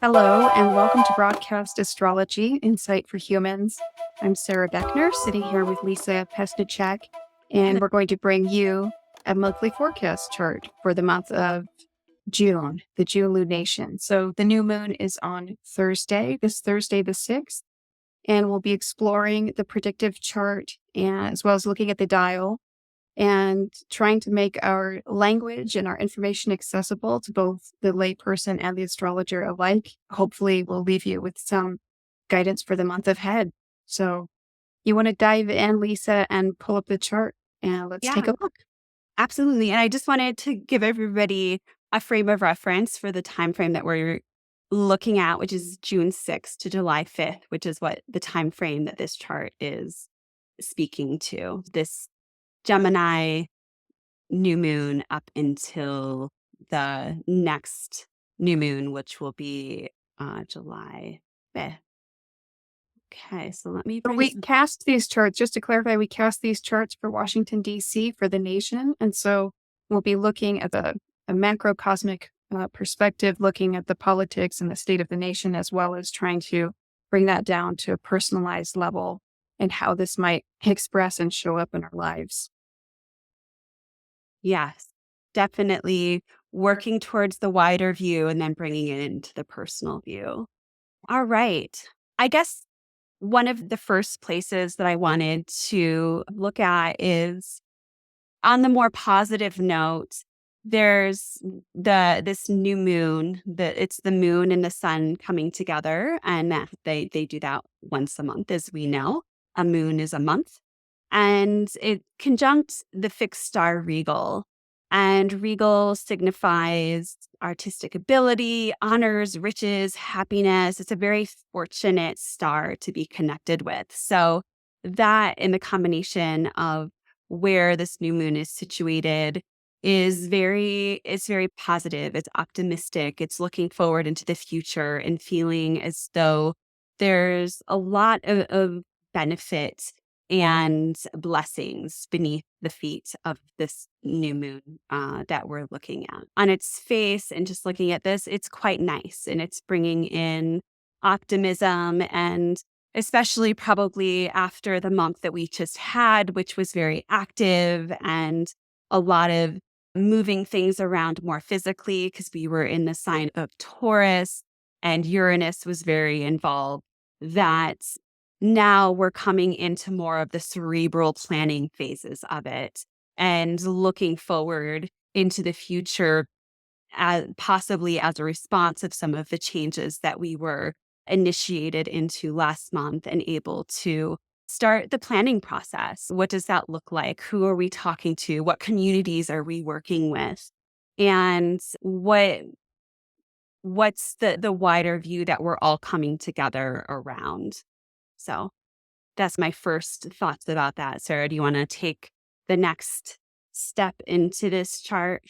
Hello, and welcome to Broadcast Astrology, Insight for Humans. I'm Sara Beckner, sitting here with Lisa Pesticek, and we're going to bring you a monthly forecast chart for the month of June, the June lunation. So the new moon is on Thursday, this Thursday the 6th, and we'll be exploring the predictive chart and as well as looking at the dial and trying to make our language and our information accessible to both the layperson and the astrologer alike. Hopefully, we'll leave you with some guidance for the month ahead. So, you want to dive in, Lisa, and pull up the chart, and let's take Yeah, a look. absolutely. And I just wanted to give everybody a frame of reference for the time frame that we're looking at, which is June 6th to July 5th, which is what the time frame that this chart is speaking to. This Gemini new moon up until the next new moon, which will be July 5th. Okay, so let me bring We cast these charts, just to clarify, we cast these charts for Washington, D.C., for the nation. And so we'll be looking at a macrocosmic perspective, looking at the politics and the state of the nation, as well as trying to bring that down to a personalized level and how this might express and show up in our lives. Yes, definitely working towards the wider view and then bringing it into the personal view. All right. I guess one of the first places that I wanted to look at is on the more positive note, there's this new moon that it's the moon and the sun coming together, and that they do that once a month, as we know. A moon is a month, and it conjuncts the fixed star regal. And regal signifies artistic ability, honors, riches, happiness. It's a very fortunate star to be connected with. So that in the combination of where this new moon is situated it's very positive, it's optimistic, it's looking forward into the future and feeling as though there's a lot of benefit and blessings beneath the feet of this new moon that we're looking at. On its face and just looking at this, it's quite nice and it's bringing in optimism, and especially probably after the month that we just had, which was very active and a lot of moving things around more physically because we were in the sign of Taurus and Uranus was very involved. That now we're coming into more of the cerebral planning phases of it and looking forward into the future as possibly as a response of some of the changes that we were initiated into last month and able to start the planning process. What does that look like? Who are we talking to? What communities are we working with? And what's the wider view that we're all coming together around? So that's my first thoughts about that. Sara, do you want to take the next step into this chart?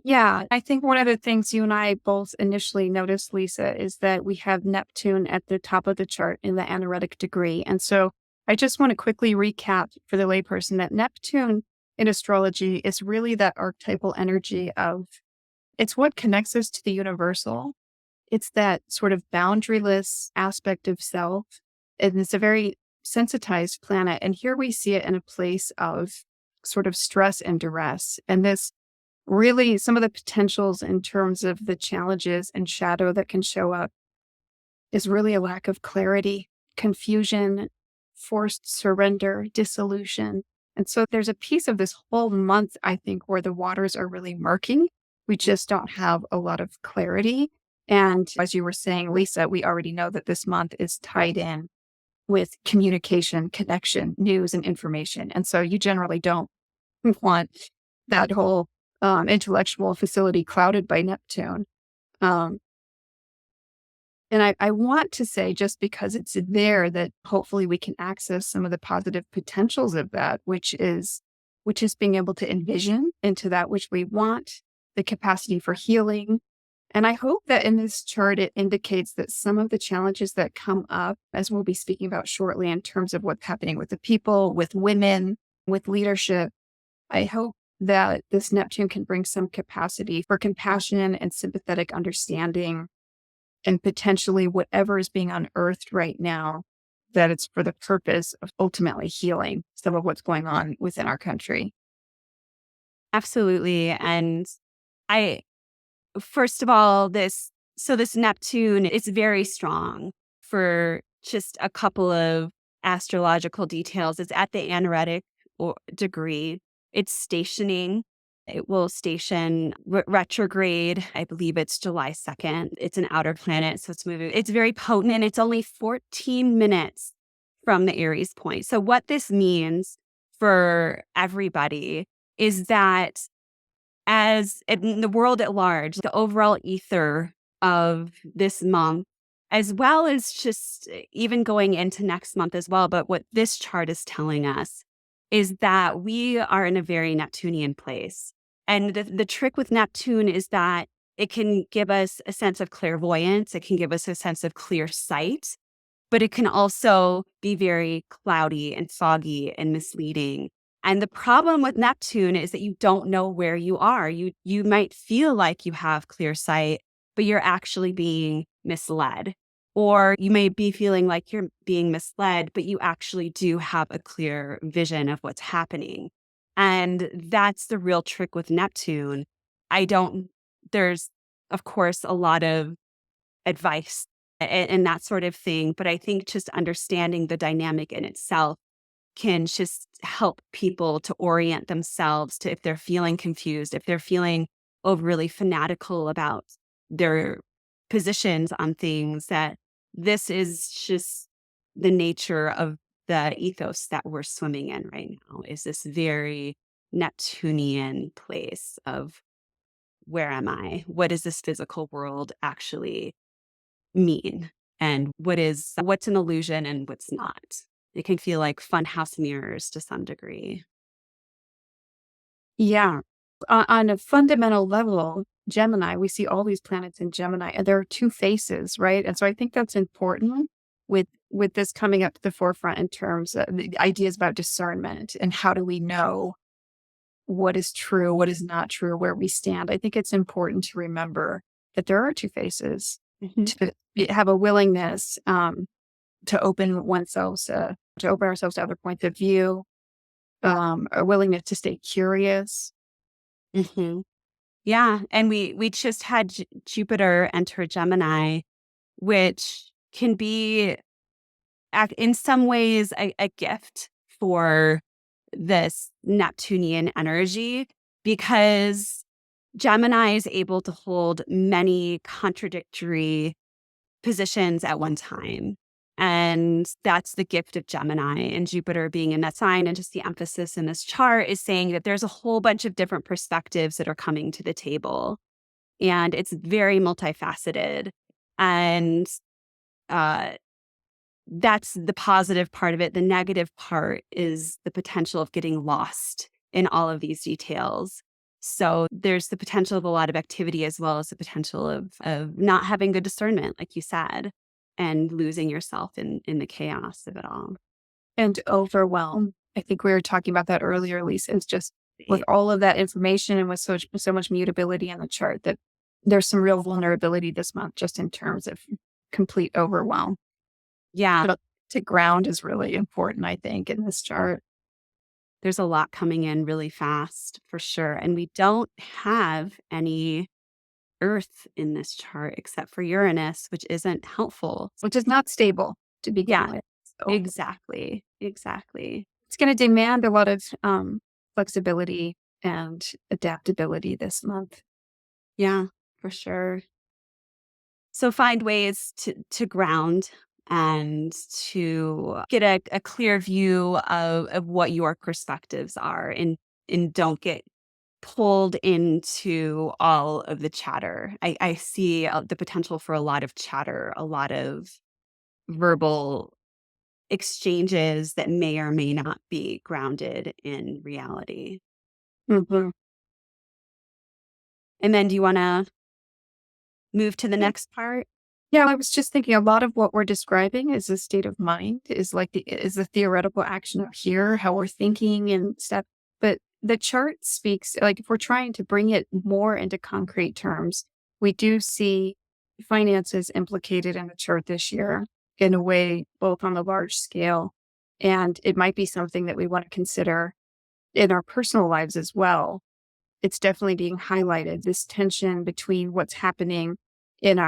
Yeah, I think one of the things you and I both initially noticed, Lisa, is that we have Neptune at the top of the chart in the anaretic degree. And so I just want to quickly recap for the layperson that Neptune in astrology is really that archetypal energy of it's what connects us to the universal. It's that sort of boundaryless aspect of self. And it's a very sensitized planet. And here we see it in a place of sort of stress and duress. And this really, some of the potentials in terms of the challenges and shadow that can show up is really a lack of clarity, confusion, forced surrender, dissolution. And so there's a piece of this whole month, I think, where the waters are really murky. We just don't have a lot of clarity. And as you were saying, Lisa, we already know that this month is tied in with communication, connection, news, and information. And so you generally don't want that whole intellectual facility clouded by Neptune. Um, and I want to say, just because it's there, that hopefully we can access some of the positive potentials of that, which is being able to envision into that which we want, the capacity for healing. And I hope that in this chart, it indicates that some of the challenges that come up, as we'll be speaking about shortly, in terms of what's happening with the people, with women, with leadership, I hope that this Neptune can bring some capacity for compassion and sympathetic understanding and potentially whatever is being unearthed right now, that it's for the purpose of ultimately healing some of what's going on within our country. Absolutely. And I, first of all, this Neptune is very strong for just a couple of astrological details. It's at the anaretic degree. It's stationing. It will station retrograde. I believe it's July 2nd. It's an outer planet, so it's moving. It's very potent, and it's only 14 minutes from the Aries point. So what this means for everybody is that as in the world at large, the overall ether of this month, as well as just even going into next month as well. But what this chart is telling us is that we are in a very Neptunian place. And the trick with Neptune is that it can give us a sense of clairvoyance, it can give us a sense of clear sight, but it can also be very cloudy and foggy and misleading. And the problem with Neptune is that you don't know where you are. You might feel like you have clear sight, but you're actually being misled. Or you may be feeling like you're being misled, but you actually do have a clear vision of what's happening. And that's the real trick with Neptune. There's, of course, a lot of advice and that sort of thing. But I think just understanding the dynamic in itself can just help people to orient themselves to, if they're feeling confused, if they're feeling overly fanatical about their positions on things, that this is just the nature of the ethos that we're swimming in right now, is this very Neptunian place of, where am I? What does this physical world actually mean? And what's an illusion and what's not? It can feel like funhouse mirrors to some degree. Yeah. On a fundamental level, Gemini, we see all these planets in Gemini, and there are two faces, right? And so I think that's important with this coming up to the forefront in terms of the ideas about discernment and how do we know what is true, what is not true, where we stand. I think it's important to remember that there are two faces, Mhm. to have a willingness to open oneself, to open ourselves to other points of view, a willingness to stay curious. Mhm. Yeah, and we just had Jupiter enter Gemini, which can be in some ways a gift for this Neptunian energy, because Gemini is able to hold many contradictory positions at one time. And that's the gift of Gemini, and Jupiter being in that sign. And just the emphasis in this chart is saying that there's a whole bunch of different perspectives that are coming to the table. And it's very multifaceted. And uh, that's the positive part of it. The negative part is the potential of getting lost in all of these details. So there's the potential of a lot of activity, as well as the potential of not having good discernment, like you said, and losing yourself in the chaos of it all. And overwhelm. I think we were talking about that earlier, Lisa. It's just with Right. all of that information and with so much mutability in the chart that there's some real vulnerability this month, just in terms of complete overwhelm. Yeah, But to ground is really important, I think, in this chart. there's a lot coming in really fast for sure. And we don't have any Earth in this chart except for Uranus, which isn't helpful. Which is not stable to begin Yeah, with. So exactly. Exactly. it's going to demand a lot of flexibility and adaptability this month. Yeah, for sure. So find ways to ground and to get a clear view of what your perspectives are, and don't get pulled into all of the chatter. I see the potential for a lot of chatter, a lot of verbal exchanges that may or may not be grounded in reality. Mhm. And then do you want to move to the next part? Yeah, I was just thinking a lot of what we're describing is a state of mind, is like is the theoretical action of here, how we're thinking and stuff. But the chart speaks, like if we're trying to bring it more into concrete terms, we do see finances implicated in the chart this year in a way, both on the large scale, and it might be something that we want to consider in our personal lives as well. It's definitely being highlighted, this tension between what's happening within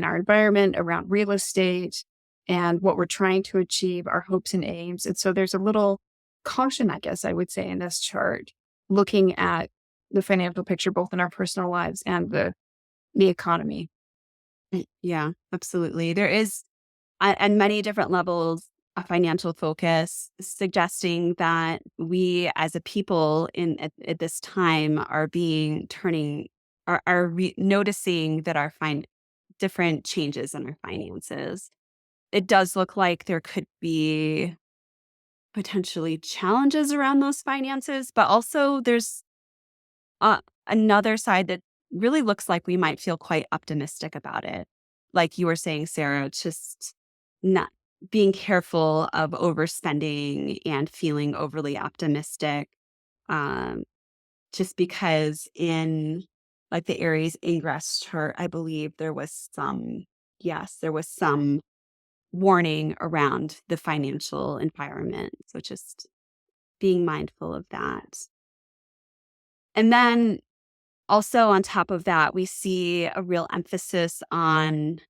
our environment around real estate and what we're trying to achieve, our hopes and aims. And so there's a little caution, I guess I would say, in this chart, looking at the financial picture both in our personal lives and the economy. Yeah, absolutely. There is, on many different levels, a financial focus suggesting that we as a people at this time are noticing that different changes in our finances. It does look like there could be potentially challenges around those finances, but also there's another side that really looks like we might feel quite optimistic about it. Like you were saying, Sarah, just not being careful of overspending and feeling overly optimistic. Um, just because in like the Aries ingress chart, I believe there was some warning around the financial environment. So just being mindful of that. And then also, on top of that, we see a real emphasis on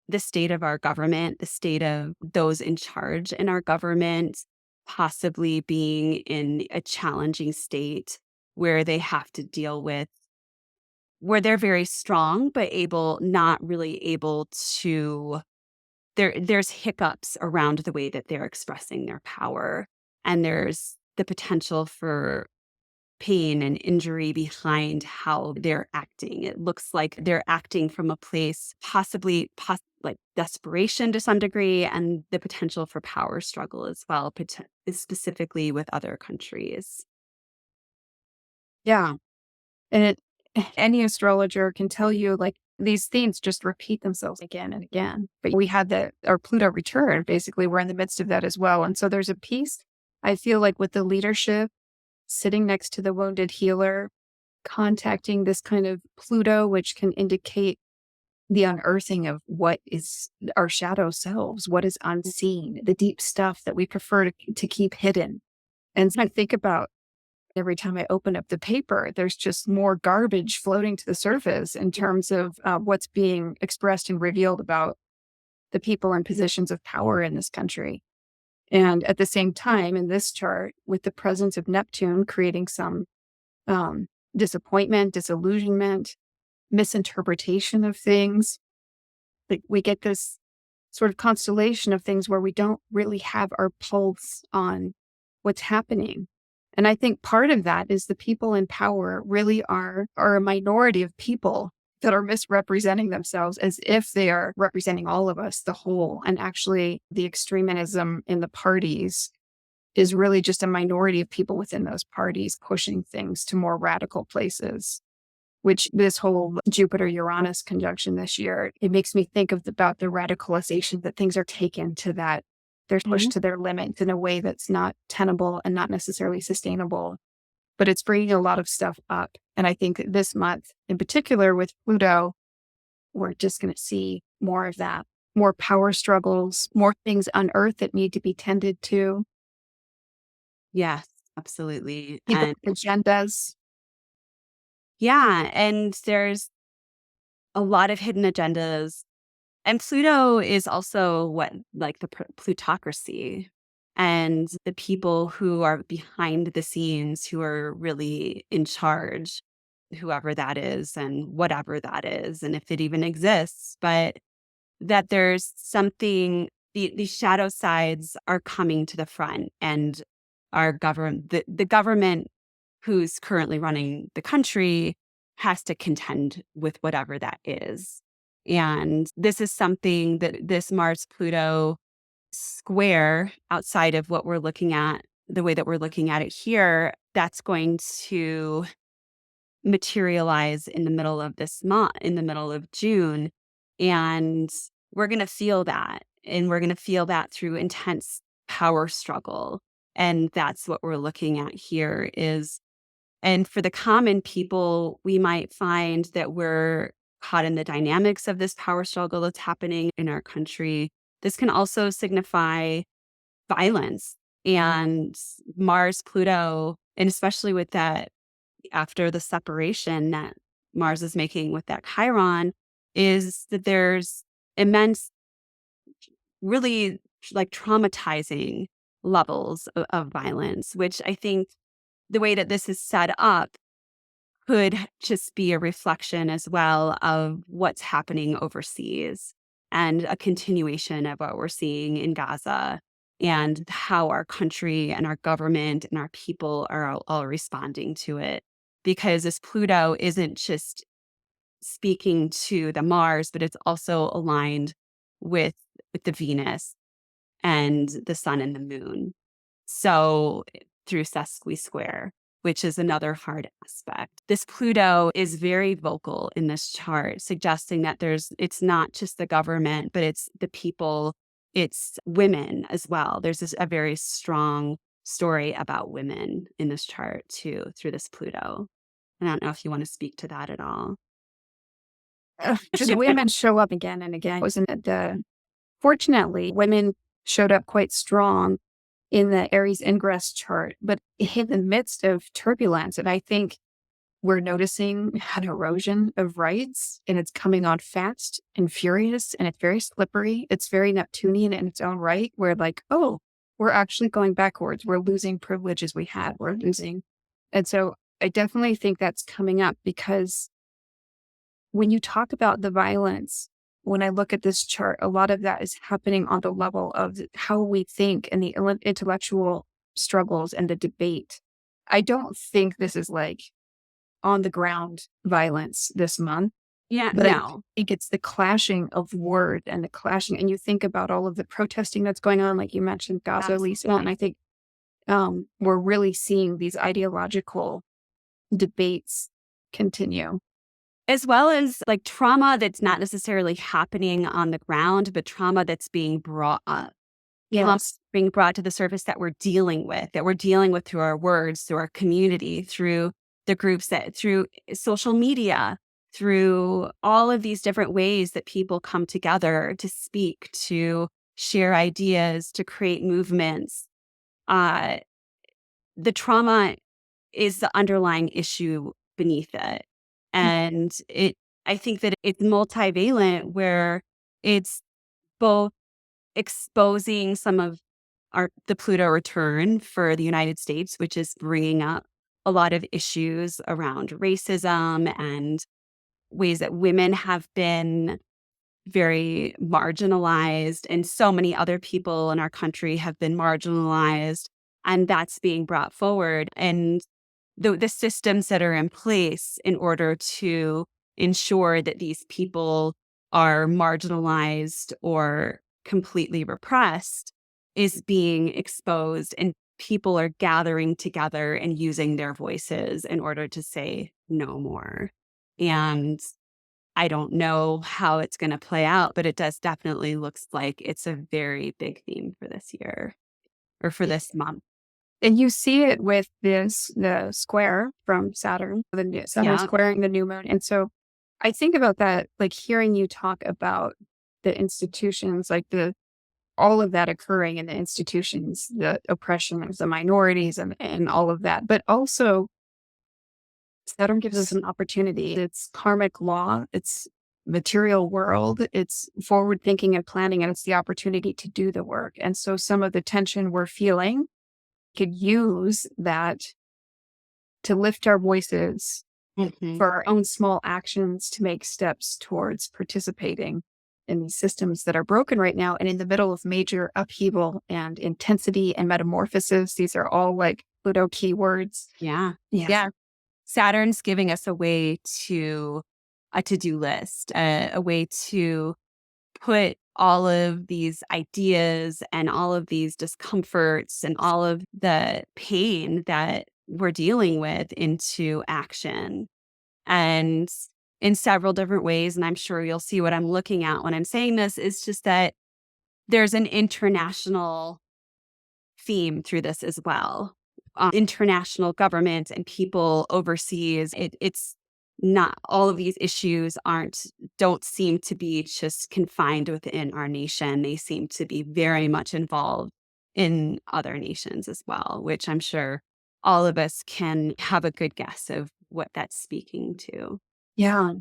the state of our government, the state of those in charge in our government, possibly being in a challenging state where they have to deal with, where they're very strong, but not really able to, there's hiccups around the way that they're expressing their power. And there's the potential for pain and injury behind how they're acting. It looks like they're acting from a place like desperation to some degree, and the potential for power struggle as well, specifically with other countries. Yeah. And any astrologer can tell you like these themes just repeat themselves again and again. But we had our Pluto return, basically, we're in the midst of that as well. And so there's a piece, I feel like, with the leadership sitting next to the wounded healer, contacting this kind of Pluto, which can indicate the unearthing of what is our shadow selves, what is unseen, the deep stuff that we prefer to keep hidden. And so I think about every time I open up the paper, there's just more garbage floating to the surface in terms of what's being expressed and revealed about the people in positions of power in this country. And at the same time, in this chart, with the presence of Neptune creating some um, disappointment, disillusionment, misinterpretation of things, like we get this sort of constellation of things where we don't really have our pulse on what's happening. And I think part of that is the people in power really are a minority of people that are misrepresenting themselves as if they are representing all of us, the whole. And actually, the extremism in the parties is really just a minority of people within those parties pushing things to more radical places, which this whole Jupiter Uranus conjunction this year, it makes me think about the radicalization that things are taken to that. They're pushed to their limits in a way that's not tenable and not necessarily sustainable, but it's bringing a lot of stuff up. And I think this month in particular with Pluto, we're just going to see more of that, more power struggles, more things unearthed that need to be tended to, Yes, absolutely. people with agendas. Yeah, and there's a lot of hidden agendas. And Pluto is also what, like the plutocracy and the people who are behind the scenes, who are really in charge, whoever that is and whatever that is, and if it even exists. But that there's something, these shadow sides are coming to the front, and the government who's currently running the country has to contend with whatever that is. And this is something that this Mars Pluto square, outside of what we're looking at, the way that we're looking at it here, that's going to materialize in the middle of this month, in the middle of June. And we're going to feel that. And we're going to feel that through intense power struggle. And that's what we're looking at here is, and for the common people, we might find that we're caught in the dynamics of this power struggle that's happening in our country. This can also signify violence and Mars, Pluto, and especially with that after the separation that Mars is making with that Chiron, is that there's immense, really like traumatizing levels of violence, which I think the way that this is set up could just be a reflection as well of what's happening overseas and a continuation of what we're seeing in Gaza and how our country and our government and our people are all responding to it. Because this Pluto isn't just speaking to the Mars, but it's also aligned with, with the Venus and the sun and the moon. So through sesqui square, which is another hard aspect. This Pluto is very vocal in this chart, suggesting that it's not just the government, but it's the people, it's women as well. A very strong story about women in this chart too, through this Pluto. I don't know if you want to speak to that at all. The women show up again and again. Wasn't it fortunately, women showed up quite strong in the Aries ingress chart, but in the midst of turbulence. And I think we're noticing an erosion of rights, and it's coming on fast and furious, and it's very slippery. It's very Neptunian in its own right. We're like, oh, we're actually going backwards. We're losing privileges we had. We're losing. And so I definitely think that's coming up because when you talk about the violence, when I look at this chart, a lot of that is happening on the level of how we think and the intellectual struggles and the debate. I don't think this is like on the ground violence this month, Yeah, but I no. think it's the clashing of word and the clashing. And you think about all of the protesting that's going on, like you mentioned, Gaza, Lisa, and I think we're really seeing these ideological debates continue. As well as like trauma that's not necessarily happening on the ground, but trauma that's being brought up. Yes. Being brought to the surface that we're dealing with through our words, through our community, through the groups through social media, through all of these different ways that people come together to speak, to share ideas, to create movements. Uh, the trauma is the underlying issue beneath it. And I think that it's multivalent where it's both exposing some of the Pluto return for the United States, which is bringing up a lot of issues around racism and ways that women have been very marginalized, and so many other people in our country have been marginalized, and that's being brought forward. And the systems that are in place in order to ensure that these people are marginalized or completely repressed is being exposed, and people are gathering together and using their voices in order to say no more. And I don't know how it's going to play out, but it does definitely looks like it's a very big theme for this year or for this month. And you see it with the square from Saturn, Saturn Yeah. squaring the new moon. And so I think about that, like hearing you talk about the institutions, like all of that occurring in the institutions, the oppression of the minorities and all of that. But also Saturn gives us an opportunity. It's karmic law, it's material world, it's forward thinking and planning, and it's the opportunity to do the work. And so some of the tension we're feeling could use that to lift our voices Mhm. for our own small actions to make steps towards participating in these systems that are broken right now and in the middle of major upheaval and intensity and metamorphosis. These are all like Pluto keywords. Yeah. Yes. Yeah. Saturn's giving us a to-do list, a way to put all of these ideas and all of these discomforts and all of the pain that we're dealing with into action. And in several different ways, and I'm sure you'll see what I'm looking at when I'm saying this, is just that there's an international theme through this as well. International government and people overseas. It's not all of these issues don't seem to be just confined within our nation. They seem to be very much involved in other nations as well, which I'm sure all of us can have a good guess of what that's speaking to. Yeah.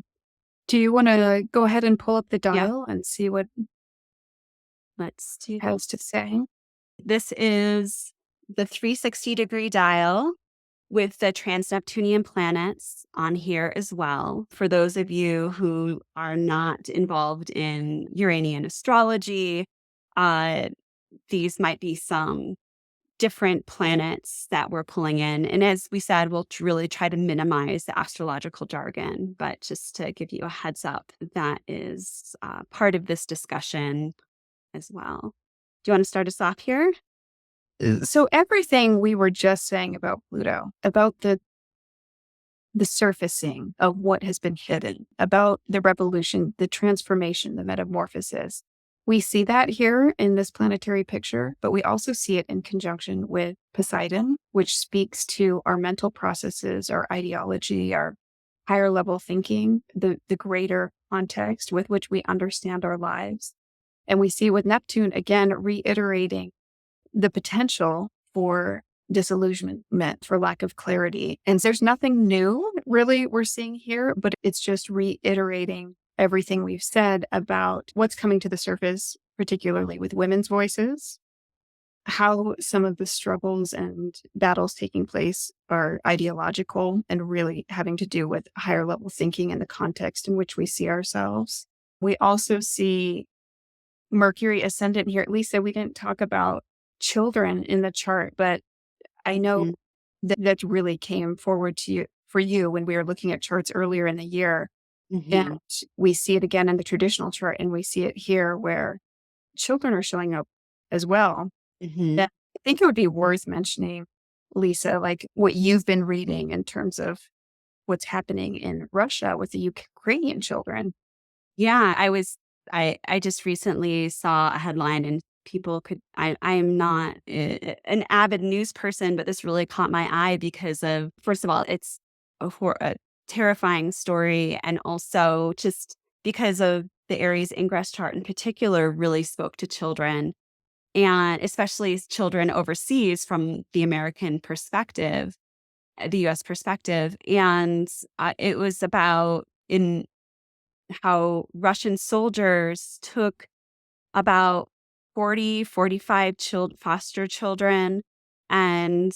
Do you want to go ahead and pull up the Yeah, dial and see what it let's do has to this. say? This is the 360-degree dial with the trans-Neptunian planets on here as well. For those of you who are not involved in Uranian astrology, uh, these might be some different planets that we're pulling in. And as we said, we'll really try to minimize the astrological jargon, but just to give you a heads up, that is part of this discussion as well. Do you want to start us off here? So everything we were just saying about Pluto, about the surfacing of what has been hidden, about the revolution, the transformation, the metamorphosis. We see that here in this planetary picture, but we also see it in conjunction with Poseidon, which speaks to our mental processes, our ideology, our higher level thinking, the greater context with which we understand our lives. And we see with Neptune again reiterating the potential for disillusionment, for lack of clarity. And there's nothing new really we're seeing here, but it's just reiterating everything we've said about what's coming to the surface, particularly with women's voices, how some of the struggles and battles taking place are ideological and really having to do with higher level thinking and the context in which we see ourselves. We also see Mercury ascendant here. At least that we didn't talk about children in the chart, but I know Mhm. that really came forward to you for you when we were looking at charts earlier in the year. And Mhm. we see it again in the traditional chart, and we see it here where children are showing up as well. Mhm. And I think it would be worth mentioning, Lisa, like what you've been reading in terms of what's happening in Russia with the Ukrainian children. Yeah, I just recently saw a headline and people could I am not an avid news person, but this really caught my eye because of first of all, it's a terrifying story, and also just because of the Aries ingress chart in particular really spoke to children, and especially children overseas from the American perspective, the US perspective. And it was about in how Russian soldiers took about 40, 45 foster children and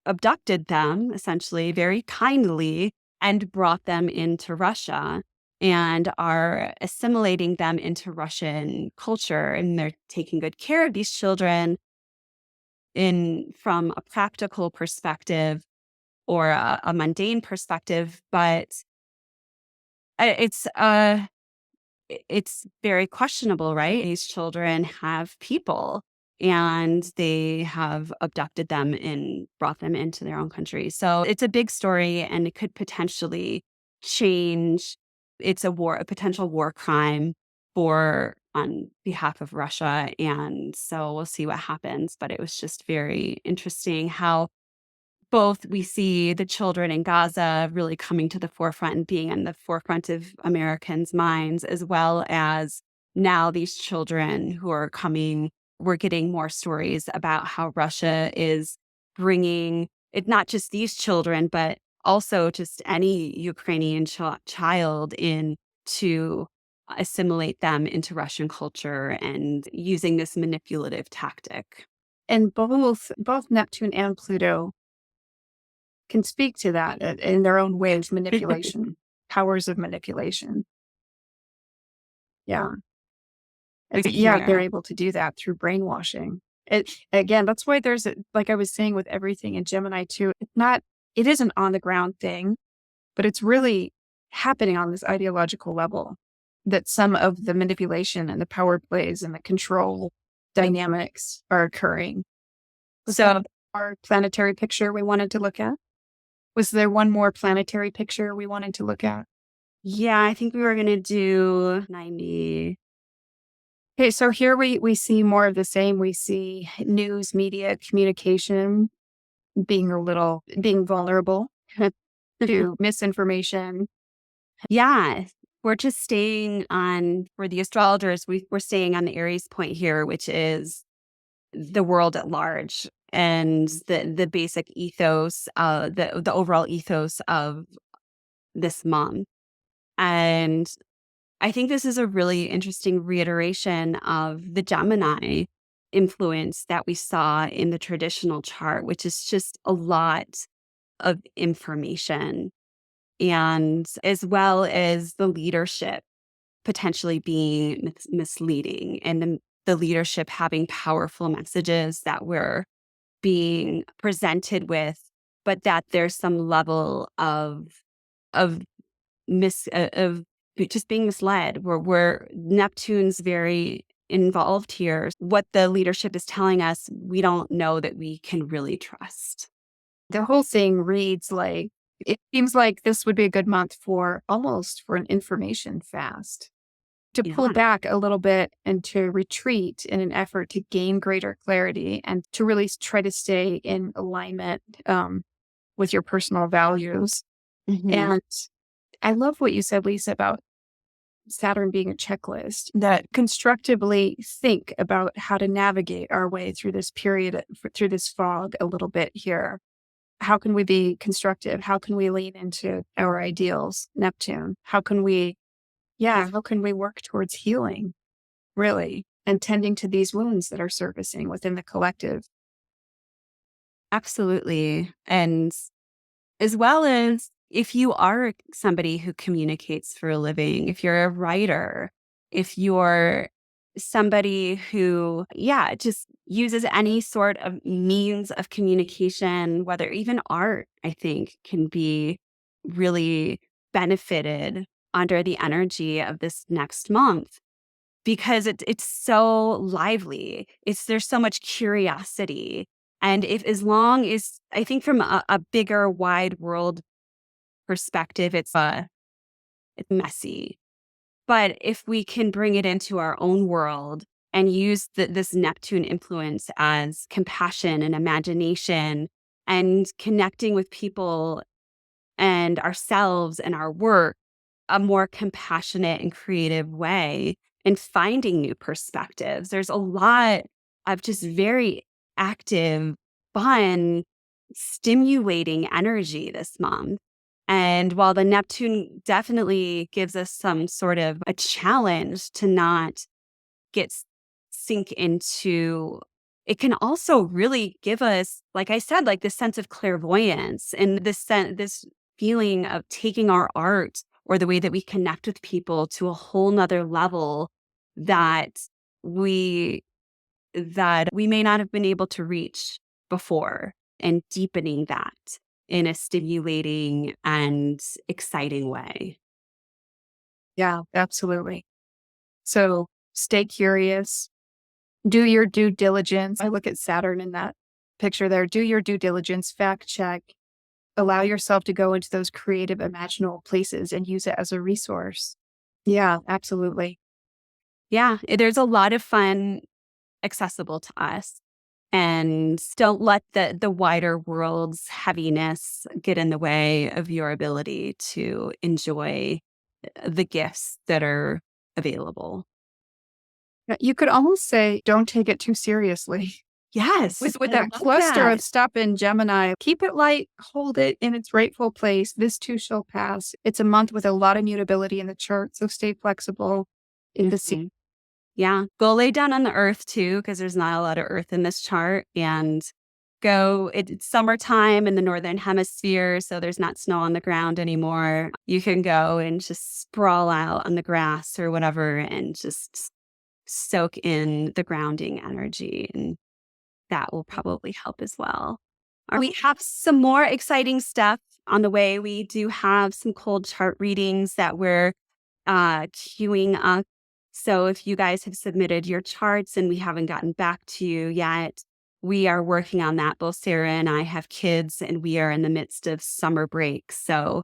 abducted them essentially very kindly and brought them into Russia and are assimilating them into Russian culture. And they're taking good care of these children in from a practical perspective or a mundane perspective. But uh, it's uh it's very questionable, right? These children have people and they have abducted them and brought them into their own country. So it's a big story and it could potentially change. It's a potential war crime for on behalf of Russia. And so we'll see what happens. But it was just very interesting how both we see the children in Gaza really coming to the forefront and being in the forefront of Americans' minds, as well as now these children who are coming. We're getting more stories about how Russia is bringing it, not just these children, but also just any Ukrainian child in to assimilate them into Russian culture and using this manipulative tactic. And both Neptune and Pluto can speak to that in their own ways, manipulation, powers of manipulation. Yeah. Yeah, they're Yeah. able to do that through brainwashing. Again, that's why like I was saying with everything in Gemini too, it isn't on the ground thing, but it's really happening on this ideological level that some of the manipulation and the power plays and the control dynamics are occurring. Was So that our planetary picture we wanted to look at? Was there one more planetary picture we wanted to look at? yeah, I think we were gonna do 90. Okay, so here we see more of the same. We see news, media, communication being vulnerable. to misinformation. Yeah. We're just staying on, for the astrologers, we're staying on the Aries point here, which is the world at large and the basic ethos, the overall ethos of this month. And I think this is a really interesting reiteration of the Gemini influence that we saw in the traditional chart, which is just a lot of information, and as well as the leadership potentially being misleading, and the leadership having powerful messages that we're being presented with, but that there's some level of of just being misled, where Neptune's very involved here. What the leadership is telling us, we don't know that we can really trust. The whole thing reads like it seems like this would be a good month for almost for an information fast. To pull Yeah. back a little bit and to retreat in an effort to gain greater clarity and to really try to stay in alignment with your personal values. Mhm. And I love what you said, Lisa, about Saturn being a checklist that constructively think about how to navigate our way through this period, through this fog a little bit here. How can we be constructive? How can we lean into our ideals, Neptune? How can we work towards healing, really, and tending to these wounds that are surfacing within the collective? Absolutely. And as well as, if you are somebody who communicates for a living, if you're a writer, if you're somebody who, yeah, just uses any sort of means of communication, whether even art, I think can be really benefited under the energy of this next month, because it's so lively. There's so much curiosity. And if, as long as, I think from a bigger wide world perspective, it's messy. But if we can bring it into our own world and use this Neptune influence as compassion and imagination and connecting with people and ourselves and our work a more compassionate and creative way, and finding new perspectives. There's a lot of just very active, fun, stimulating energy this month. And while the Neptune definitely gives us some sort of a challenge to not get sink into, it can also really give us, like I said, like this sense of clairvoyance and this feeling of taking our art or the way that we connect with people to a whole nother level that we we may not have been able to reach before, and deepening that in a stimulating and exciting way. Yeah, absolutely. So stay curious, do your due diligence. I look at Saturn in that picture there. Do your due diligence, fact check, allow yourself to go into those creative, imaginable places and use it as a resource. Yeah, absolutely. Yeah, there's a lot of fun accessible to us. And don't let the wider world's heaviness get in the way of your ability to enjoy the gifts that are available. You could almost say, don't take it too seriously. Yes, With I that love cluster that. of stuff in Gemini, keep it light, hold it in its rightful place. This too shall pass. It's a month with a lot of mutability in the chart, so stay flexible in the sea. Mhm. Yeah, go lay down on the earth too, because there's not a lot of earth in this chart. And it's summertime in the northern hemisphere, so there's not snow on the ground anymore. You can go and just sprawl out on the grass or whatever and just soak in the grounding energy. And that will probably help as well. We have some more exciting stuff on the way. We do have some cold chart readings that we're queuing up. So if you guys have submitted your charts and we haven't gotten back to you yet, we are working on that. Both Sarah and I have kids and we are in the midst of summer break. So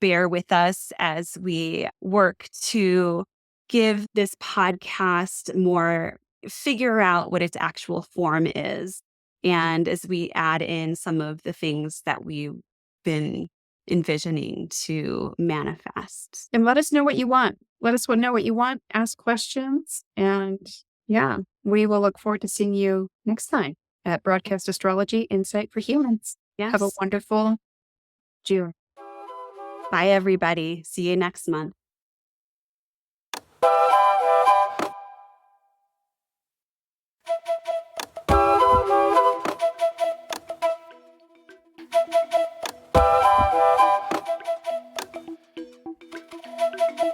bear with us as we work to give this podcast more, figure out what its actual form is. And as we add in some of the things that we've been envisioning to manifest. And let us know what you want. Let us know what you want, ask questions. And yeah, we will look forward to seeing you next time at Broadcast Astrology Insight for Humans. Have a Yes. wonderful June. Bye, everybody. See you next month.